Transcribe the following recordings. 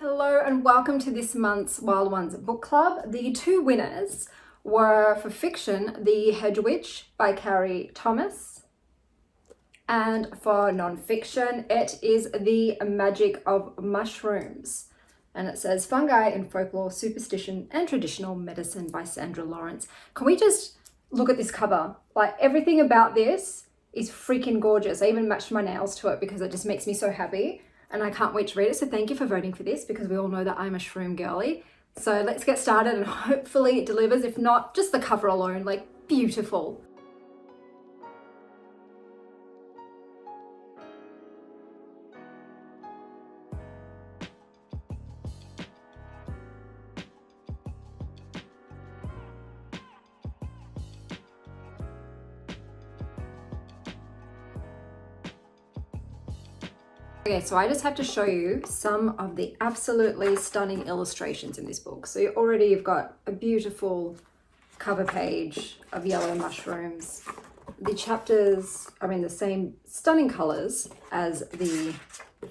Hello and welcome to this month's Wild Ones Book Club. The two winners were for fiction, The Hedge by Cari Thomas, and for non-fiction, it is The Magic of Mushrooms. And it says Fungi in Folklore, Superstition and Traditional Medicine by Sandra. Can we just look at this cover? Like, everything about this is freaking gorgeous. I even matched my nails to it because it just makes me so happy. And I can't wait to read it. So thank you for voting for this because we all know that I'm a shroom girly. So let's get started and hopefully it delivers. If not, just the cover alone, like, beautiful. Okay, so I just have to show you some of the absolutely stunning illustrations in this book. So you've got a beautiful cover page of yellow mushrooms. The chapters are in the same stunning colors as the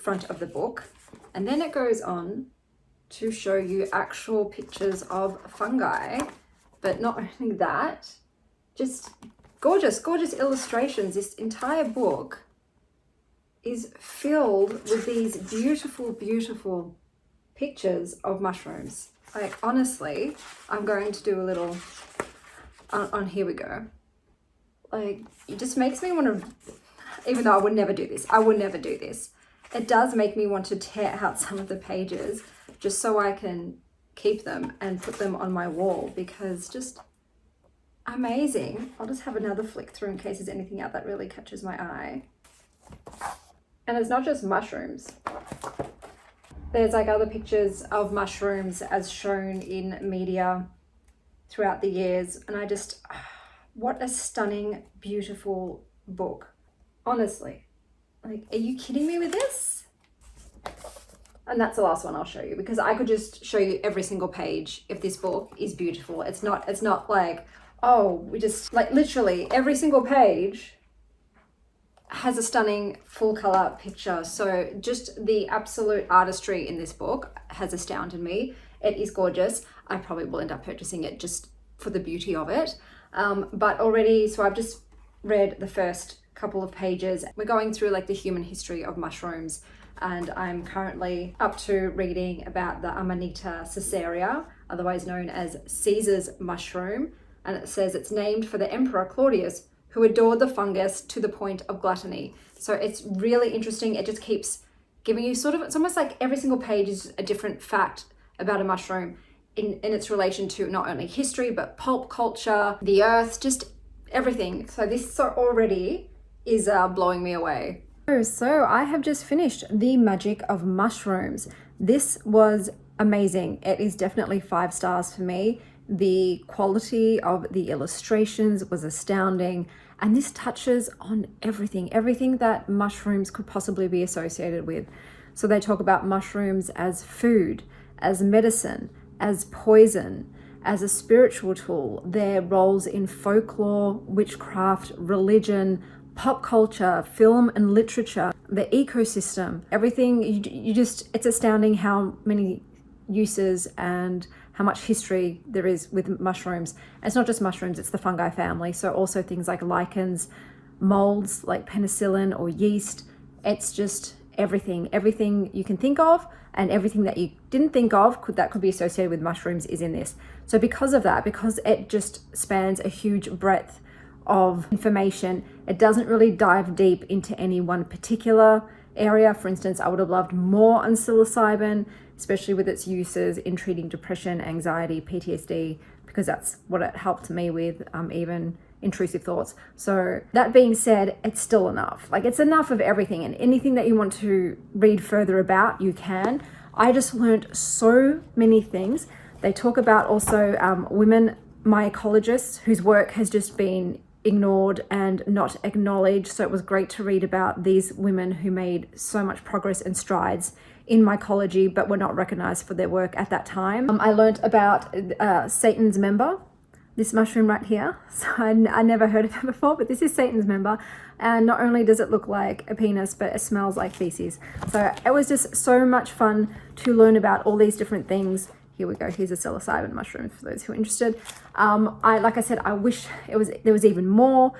front of the book. And then it goes on to show you actual pictures of fungi. But not only that, just gorgeous, gorgeous illustrations. This entire book is filled with these beautiful, beautiful pictures of mushrooms. Like, honestly, I'm going to do a little on here we go. Like, it just makes me want to, even though I would never do this, it does make me want to tear out some of the pages just so I can keep them and put them on my wall, because just amazing. I'll just have another flick through in case there's anything out that really catches my eye. And it's not just mushrooms. There's like other pictures of mushrooms as shown in media throughout the years. And I just, what a stunning, beautiful book. Honestly, like, are you kidding me with this? And that's the last one I'll show you, because I could just show you every single page if this book is beautiful. It's not like, oh, we just, like, literally every single page has a stunning full color picture. So just the absolute artistry in this book has astounded me. It is gorgeous. I probably will end up purchasing it just for the beauty of it. But already, so I've just read the first couple of pages. We're going through like the human history of mushrooms, and I'm currently up to reading about the Amanita caesarea, otherwise known as Caesar's mushroom. And it says it's named for the Emperor Claudius, who adored the fungus to the point of gluttony. So it's really interesting. It just keeps giving you sort of, it's almost like every single page is a different fact about a mushroom in its relation to not only history, but pulp culture, the earth, just everything. So this already is blowing me away. So I have just finished The Magic of Mushrooms. This was amazing. It is definitely 5 stars for me. The quality of the illustrations was astounding, and this touches on everything that mushrooms could possibly be associated with. So they talk about mushrooms as food, as medicine, as poison, as a spiritual tool, their roles in folklore, witchcraft, religion, pop culture, film and literature, the ecosystem, everything. You just, it's astounding how many uses and how much history there is with mushrooms. And it's not just mushrooms, it's the fungi family. So also things like lichens, molds like penicillin or yeast. It's just everything you can think of, and everything that you didn't think of that could be associated with mushrooms is in this. So because of that, because it just spans a huge breadth of information, it doesn't really dive deep into any one particular area. For instance, I would have loved more on psilocybin, especially with its uses in treating depression, anxiety, PTSD, because that's what it helped me with, even intrusive thoughts. So that being said, it's still enough. Like, it's enough of everything, and anything that you want to read further about, you can. I just learned so many things. They talk about also women mycologists whose work has just been ignored and not acknowledged. So it was great to read about these women who made so much progress and strides in mycology, but were not recognized for their work at that time. I learned about Satan's member, this mushroom right here. So I never heard of it before, but this is Satan's member. And not only does it look like a penis, but it smells like feces. So it was just so much fun to learn about all these different things. Here we go. Here's a psilocybin mushroom for those who are interested. Like I said, I wish there was even more.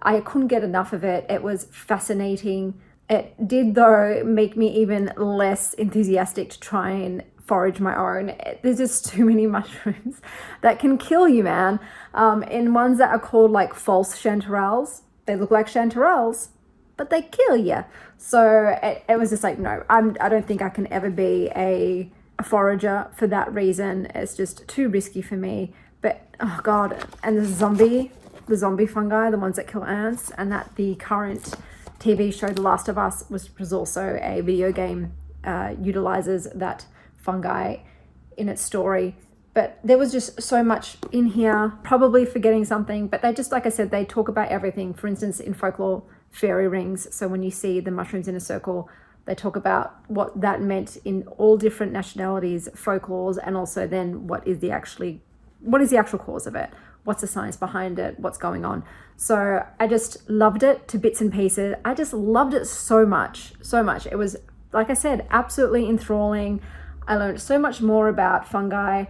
I couldn't get enough of it. It was fascinating. It did, though, make me even less enthusiastic to try and forage my own. There's just too many mushrooms that can kill you, man. And ones that are called like false chanterelles. They look like chanterelles, but they kill you. So it was just like, no, I don't think I can ever be a forager for that reason. It's just too risky for me. But oh god, and the zombie fungi, the ones that kill ants, and that the current TV show The Last of Us was also a video game, utilizes that fungi in its story. But there was just so much in here, probably forgetting something, but they just, like I said, they talk about everything. For instance, in folklore, fairy rings. So when you see the mushrooms in a circle, they talk about what that meant in all different nationalities, folklores, and also then what is the actual cause of it? What's the science behind it? What's going on? So I just loved it to bits and pieces. I just loved it so much, so much. It was, like I said, absolutely enthralling. I learned so much more about fungi,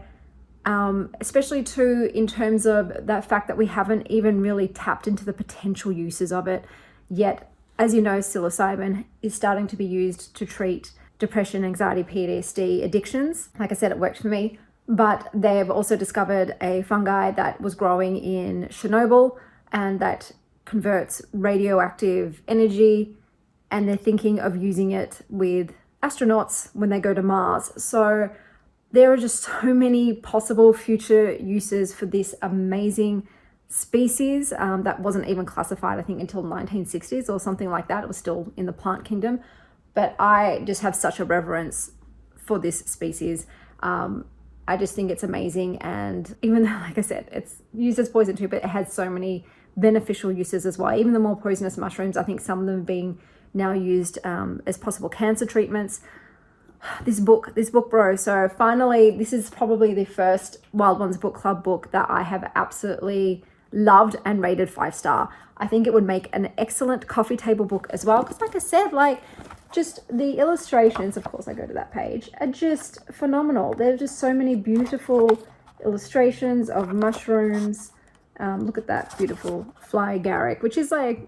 especially too in terms of that fact that we haven't even really tapped into the potential uses of it yet. As you know, psilocybin is starting to be used to treat depression, anxiety, PTSD, addictions. Like I said, it worked for me. But they've also discovered a fungi that was growing in Chernobyl and that converts radioactive energy, and they're thinking of using it with astronauts when they go to Mars. So there are just so many possible future uses for this amazing species that wasn't even classified, I think, until 1960s or something like that. It was still in the plant kingdom. But I just have such a reverence for this species. I just think it's amazing. And even though, like I said, it's used as poison too, but it has so many beneficial uses as well. Even the more poisonous mushrooms, I think some of them are being now used as possible cancer treatments. This book, bro. So finally, this is probably the first Wild Ones Book Club book that I have absolutely loved and rated 5-star. I think it would make an excellent coffee table book as well. Because like I said, like just the illustrations, of course I go to that page, are just phenomenal. There's just so many beautiful illustrations of mushrooms. Look at that beautiful fly agaric, which is like,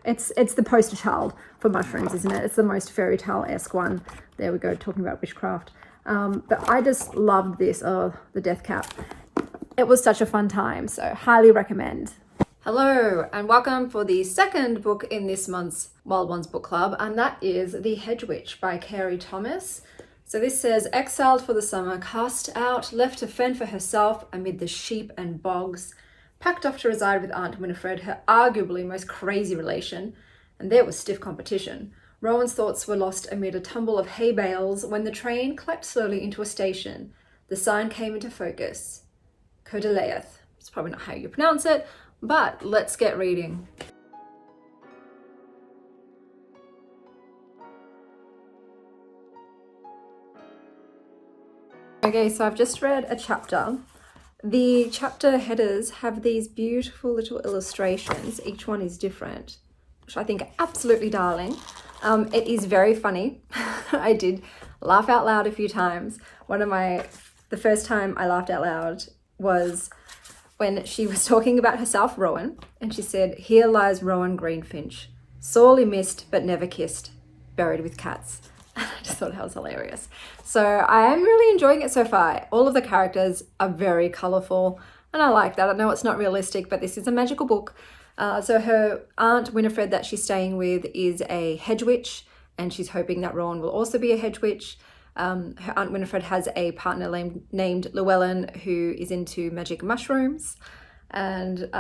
it's the poster child for mushrooms, isn't it? It's the most fairy tale-esque one. There we go, talking about witchcraft. But I just loved this. Oh, the death cap. It was such a fun time, so highly recommend. Hello, and welcome for the second book in this month's Wild Ones Book Club, and that is The Hedge Witch by Cari Thomas. So this says, exiled for the summer, cast out, left to fend for herself amid the sheep and bogs, packed off to reside with Aunt Winifred, her arguably most crazy relation, and there was stiff competition. Rowan's thoughts were lost amid a tumble of hay bales when the train clacked slowly into a station. The sign came into focus. Codaleath. It's probably not how you pronounce it, but let's get reading. Okay, so I've just read a chapter. The chapter headers have these beautiful little illustrations. Each one is different, which I think are absolutely darling. It is very funny. I did laugh out loud a few times. The first time I laughed out loud was when she was talking about herself, Rowan, and she said, "Here lies Rowan Greenfinch, sorely missed but never kissed, buried with cats." I just thought that was hilarious. So I am really enjoying it so far. All of the characters are very colourful, and I like that. I know it's not realistic, but this is a magical book. So her Aunt Winifred that she's staying with is a hedge witch, and she's hoping that Rowan will also be a hedge witch. Her Aunt Winifred has a partner named Llewellyn who is into magic mushrooms. And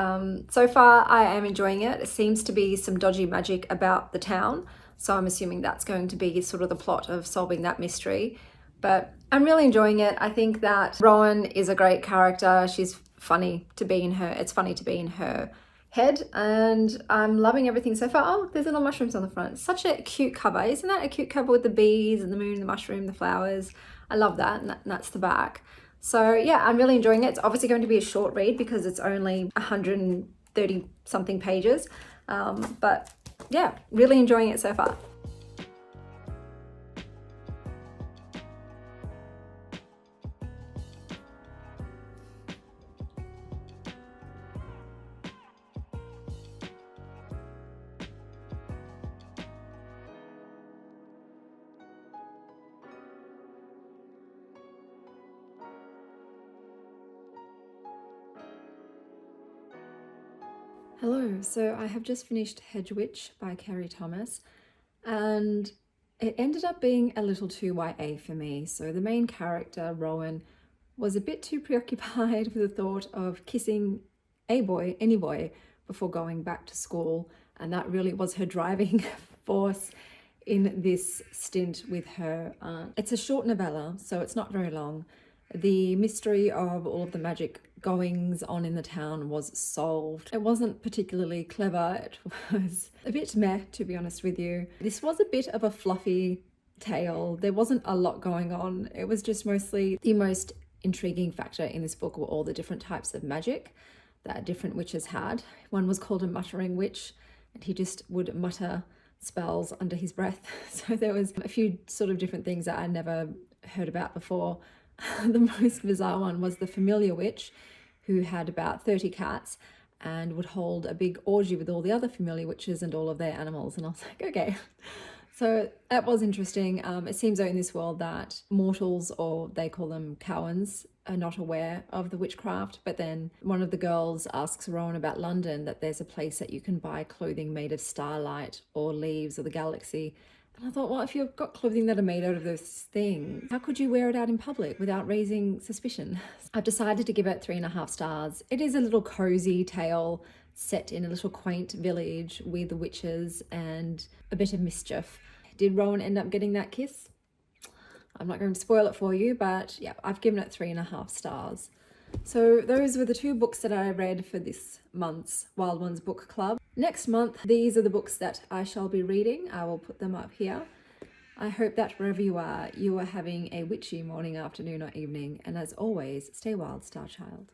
so far I am enjoying it. It seems to be some dodgy magic about the town. So I'm assuming that's going to be sort of the plot of solving that mystery. But I'm really enjoying it. I think that Rowan is a great character. She's funny to be in her. It's funny to be in her head, and I'm loving everything so far. Oh, there's little mushrooms on the front. Such a cute cover. Isn't that a cute cover with the bees and the moon, the mushroom, the flowers? I love that. And that's the back. So yeah, I'm really enjoying it. It's obviously going to be a short read because it's only 130 something pages. But yeah, really enjoying it so far. Hello, so I have just finished Hedge by Cari Thomas, and it ended up being a little too YA for me. So the main character, Rowan, was a bit too preoccupied with the thought of kissing a boy, any boy, before going back to school, and that really was her driving force in this stint with her aunt. It's a short novella, so it's not very long. The mystery of all of the magic goings on in the town was solved. It wasn't particularly clever, it was a bit meh, to be honest with you. This was a bit of a fluffy tale. There wasn't a lot going on. It was just mostly the most intriguing factor in this book were all the different types of magic that different witches had. One was called a muttering witch, and he just would mutter spells under his breath. So there was a few sort of different things that I never heard about before. The most bizarre one was the familiar witch, who had about 30 cats and would hold a big orgy with all the other familiar witches and all of their animals. And I was like, okay. So that was interesting. It seems though in this world that mortals, or they call them Cowans, are not aware of the witchcraft. But then one of the girls asks Rowan about London, that there's a place that you can buy clothing made of starlight or leaves or the galaxy. And I thought, well, if you've got clothing that are made out of those things, how could you wear it out in public without raising suspicion? I've decided to give it 3.5 stars. It is a little cozy tale set in a little quaint village with witches and a bit of mischief. Did Rowan end up getting that kiss? I'm not going to spoil it for you, but yeah, I've given it 3.5 stars. So those were the 2 books that I read for this month's Wild Ones Book Club. Next month, these are the books that I shall be reading. I will put them up here. I hope that wherever you are having a witchy morning, afternoon or evening. And as always, stay wild, Star Child.